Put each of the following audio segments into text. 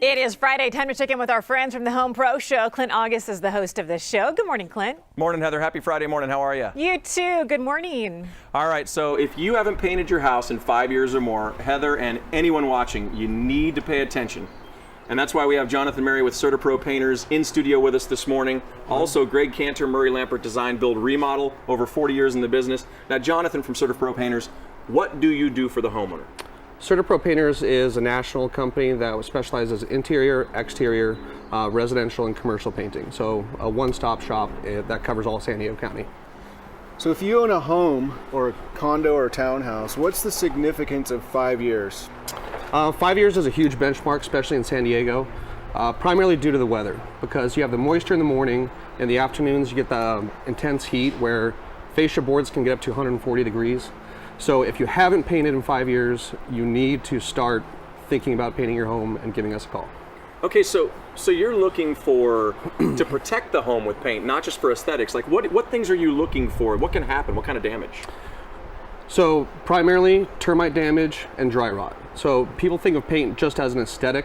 It is Friday, time to check in with our friends from the Home Pro Show. Clint August is the host of this show. Good morning, Clint. Morning, Heather. Happy Friday morning. How are you? You too. Good morning. All right, so if you haven't painted your house in 5 years or more, Heather and anyone watching, you need to pay attention. And that's why we have Jonathan Murray with CertaPro Painters in studio with us this morning. Also, Greg Cantor, Murray Lampert Design, Build, Remodel, over 40 years in the business. Now, Jonathan from CertaPro Painters, what do you do for the homeowner? CertaPro Painters is a national company that specializes in interior, exterior, residential, and commercial painting. So a one-stop shop that covers all San Diego County. So if you own a home or a condo or a townhouse, what's the significance of 5 years? 5 years is a huge benchmark, especially in San Diego, primarily due to the weather, because you have the moisture in the morning. In the afternoons, you get the intense heat where fascia boards can get up to 140 degrees. So if you haven't painted in 5 years, you need to start thinking about painting your home and giving us a call. Okay, so you're looking for to protect the home with paint, not just for aesthetics. Like what things are you looking for? What can happen? What kind of damage? So primarily termite damage and dry rot. So people think of paint just as an aesthetic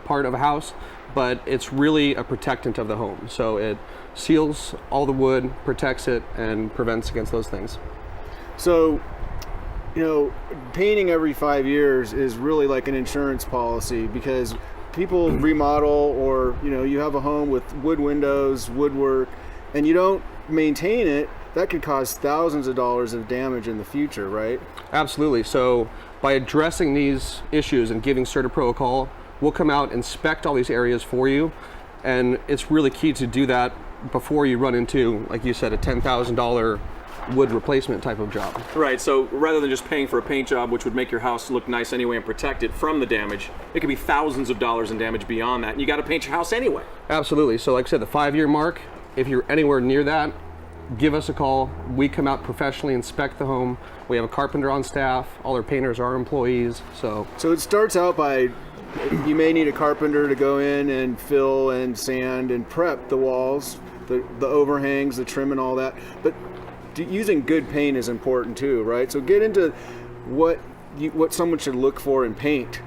part of a house, but it's really a protectant of the home. So it seals all the wood, protects it, and prevents against those things. So, you know, painting every 5 years is really like an insurance policy, because people remodel, or, you know, you have a home with wood windows, woodwork, and you don't maintain it, that could cause thousands of dollars of damage in the future, right? Absolutely. So by addressing these issues and giving CertaPro a call, we'll come out, inspect all these areas for you, and it's really key to do that before you run into, like you said, a $10,000 wood replacement type of job. Right, so rather than just paying for a paint job, which would make your house look nice anyway and protect it from the damage, it could be thousands of dollars in damage beyond that, and you got to paint your house anyway. Absolutely. So like I said, the 5 year mark, if you're anywhere near that, give us a call. We come out professionally, inspect the home. We have a carpenter on staff. All our painters are our employees. So it starts out by, you may need a carpenter to go in and fill and sand and prep the walls, the overhangs, the trim and all that. But using good paint is important too, right? So get into what someone should look for in paint.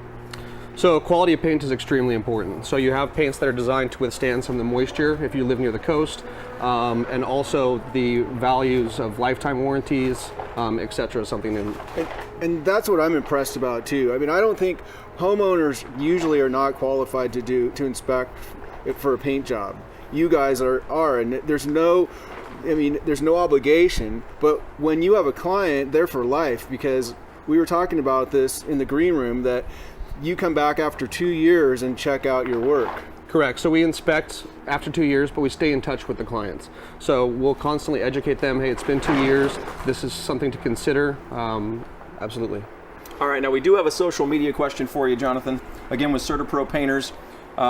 So quality of paint is extremely important. So you have paints that are designed to withstand some of the moisture if you live near the coast, and also the values of lifetime warranties, etc. And that's what I'm impressed about too. I mean, I don't think homeowners usually are not qualified to inspect for a paint job. You guys are, and there's no obligation, but when you have a client, they're for life, because we were talking about this in the green room, that you come back after 2 years and check out your work. Correct. So we inspect after 2 years, but we stay in touch with the clients. So we'll constantly educate them, hey, it's been 2 years, this is something to consider. Absolutely. All right, now we do have a social media question for you, Jonathan. Again, with CertaPro Painters.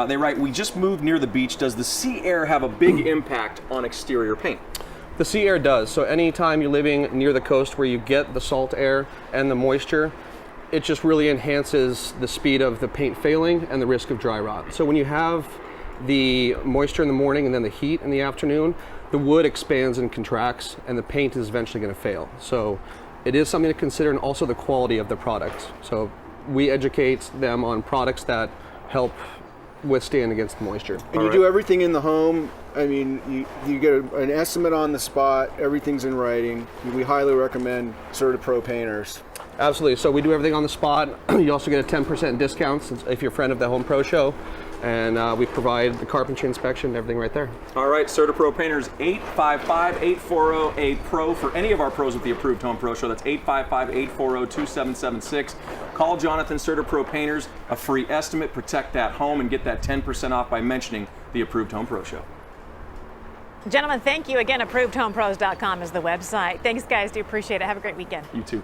They write, we just moved near the beach. Does the sea air have a big impact on exterior paint? The sea air does. So anytime you're living near the coast where you get the salt air and the moisture, it just really enhances the speed of the paint failing and the risk of dry rot. So when you have the moisture in the morning and then the heat in the afternoon, the wood expands and contracts and the paint is eventually going to fail. So it is something to consider, and also the quality of the product. So we educate them on products that help withstand against moisture. And you do everything in the home. I mean, you get an estimate on the spot, everything's in writing. We highly recommend CertaPro Painters. Absolutely. So we do everything on the spot. You also get a 10% discount if you're a friend of the Home Pro Show. And we provide the carpentry inspection and everything right there. All right, CertaPro Painters, 855-840-A-PRO for any of our pros with the approved Home Pro Show. That's 855-840-2776. Call Jonathan, CertaPro Painters, a free estimate, protect that home, and get that 10% off by mentioning the approved Home Pro Show. Gentlemen, thank you again. ApprovedHomePros.com is the website. Thanks, guys. Do appreciate it. Have a great weekend. You too.